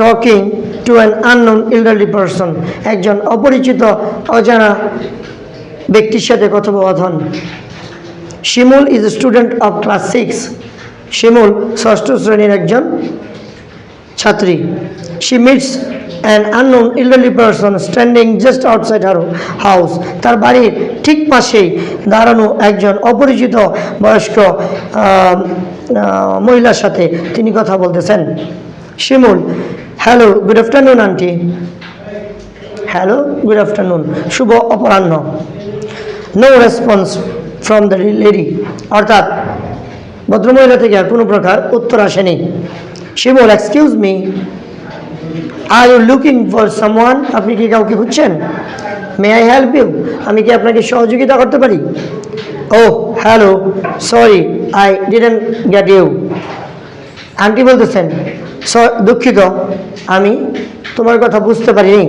Talking to an unknown elderly person, একজন অপরিচিত অজানা ব্যক্তির সাথে কথোপকথন। Shimul is a student of class 6, Shimul ষষ্ঠ শ্রেণীর একজন ছাত্রী। She meets an unknown elderly person standing just outside her house, তার বাড়ির ঠিক পাশেই দাঁড়ানো একজন অপরিচিত বয়স্ক মহিলার সাথে তিনি কথা বলতেছেন। Shimul: hello, good afternoon aunty. Hello, good afternoon, শুভ অপরাহ্ন। No response from the lady, অর্থাৎ ভদ্রমহিলা থেকে আর কোনো প্রকার উত্তর আসেনি। Shimul: excuse me, are you looking for someone, আপনি কি কাউকে খুঁজছেন? মে আই হেল্প ইউ, আমি কি আপনাকে সহযোগিতা করতে পারি? Oh hello, sorry I didn't get you. Aunty বলতেছেন, দুঃখিত, আমি তোমার কথা বুঝতে পারিনি।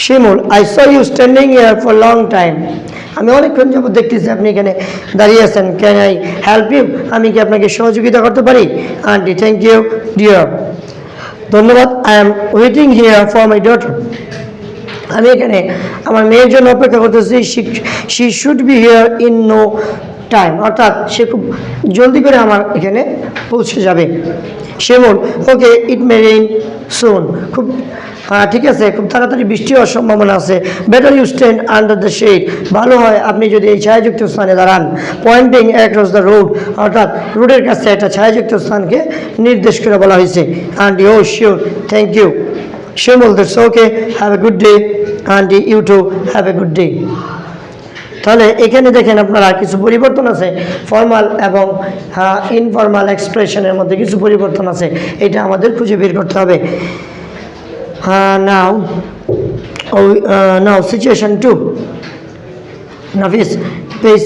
Shimul: I saw you standing here for long time, আমি অনেকক্ষণ যাবত দেখতেছি আপনি এখানে দাঁড়িয়ে আছেন। ক্যান আই হেল্প ইউ, আমি কি আপনাকে সহযোগিতা করতে পারি? আন্টি: থ্যাংক ইউ ডিয়ার, ধন্যবাদ। I am waiting here for my daughter, আমি এখানে আমার মেয়ের জন্য অপেক্ষা করতেছি। She should be here in no time, অর্থাৎ সে খুব জলদি করে আমার এখানে পৌঁছে যাবে। শিমুল: ওকে, ইট মে রেইন সুন, খুব ঠিক আছে, খুব তাড়াতাড়ি বৃষ্টি হওয়ার সম্ভাবনা আছে। Better you stand under the shade, ভালো হয় আপনি যদি এই ছায়াযুক্ত স্থানে দাঁড়ান। পয়েন্টিং অ্যাক্রস দ্য রোড, অর্থাৎ রোডের কাছে একটা ছায়াযুক্ত স্থানকে নির্দেশ করে বলা হয়েছে। Aunty: oh sure, thank you. Shimul: that's okay, have a good day. Aunty: you too, have a good day. তাহলে এখানে দেখেন আপনারা কিছু পরিবর্তন আছে, ফর্মাল এবং ইনফর্মাল এক্সপ্রেশনের মধ্যে কিছু পরিবর্তন আছে, এটা আমাদের খুঁজে বের করতে হবে। Now situation 2, Nafis, page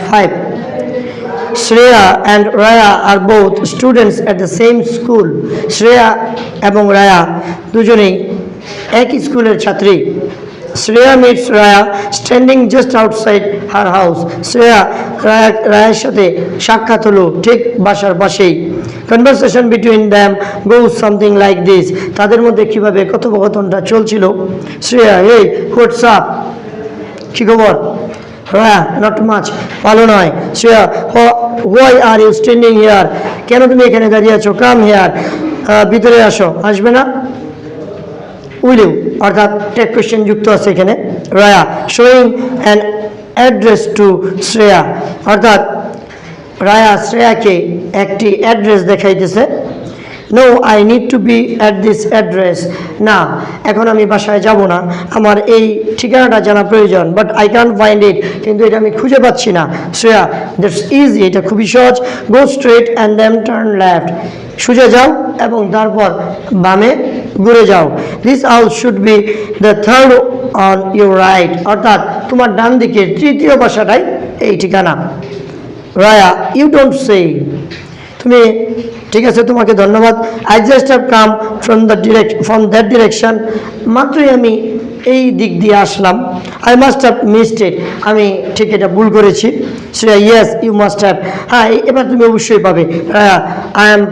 5. Shreya and Raya are both students at the same school, Shreya এবং রায়া দুজনেই একই স্কুলের ছাত্রী। Shreya meets Raya standing just outside her house, Shreya রায়ার সাথে সাক্ষাৎ হলো ঠিক বাসার পাশেই। Conversation between them goes something like this, তাদের মধ্যে কীভাবে কথোপকথনটা চলছিল। শ্রেয়া: হেই, হোয়াটস আপ, কী খবর? রায়া: নট মাচ, ভালো নয়। Shreya: why are you standing here, কেন তুমি এখানে দাঁড়িয়ে আছো? কাম হিয়ার, ভিতরে আসো, আসবে না? উইল ইউ, অর্থাৎ টেক কোয়েশ্চেন যুক্ত আছে এখানে। Raya: showing an address to Shreya, অর্থাৎ রায়া শ্রেয়াকে একটি অ্যাড্রেস দেখাইতেছে। No I need to be at this address, না এখন আমি বাসায় যাব না, আমার এই ঠিকানাটা জানা প্রয়োজন। But I can't find it, কিন্তু এটা আমি খুঁজে পাচ্ছি না। শ্রেয়া: দ্যাটস ইজি, এটা খুবই সহজ। Go straight and then turn left, সোজা যাও এবং তারপর বামে ঘুরে যাও। This house should be the third on your right, অর্থাৎ তোমার ডান দিকের তৃতীয় বাসাটাই এই ঠিকানা। রায়া: ইউ ডোন্ট সে, তুমি ঠিক আছে, তোমাকে ধন্যবাদ। I just have come from that direction, মাত্রই আমি এই দিক দিয়ে আসলাম। I must have missed it, আমি ঠিক এটা ভুল করেছি। Shreya: yes you must have, হ্যাঁ এবার তুমি অবশ্যই পাবে। Raya: I am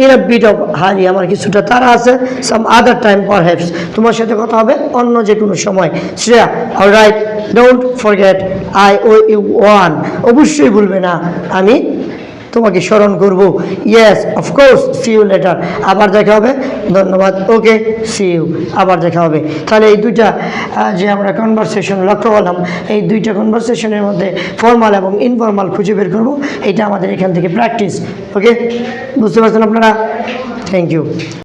in a bit of hurry, আমার কিছুটা তাড়া আছে। সাম আদার টাইম পারহ্যাপস, তোমার সাথে কথা হবে অন্য যে কোনো সময়। Shreya: alright, don't forget I owe you one, অবশ্যই ভুলবে না, আমি তোমাকে স্মরণ করবো। Yes of course, see you later, আবার দেখা হবে, ধন্যবাদ। ওকে, সি ইউ, আবার দেখা হবে। তাহলে এই দুইটা যে আমরা কনভারসেশন লক্ষ্য করলাম, এই দুইটা কনভারসেশনের মধ্যে ফর্মাল এবং ইনফর্মাল খুঁজে বের করবো, এটা আমাদের এখান থেকে প্র্যাকটিস। ওকে, বুঝতে পারছেন আপনারা? Thank you.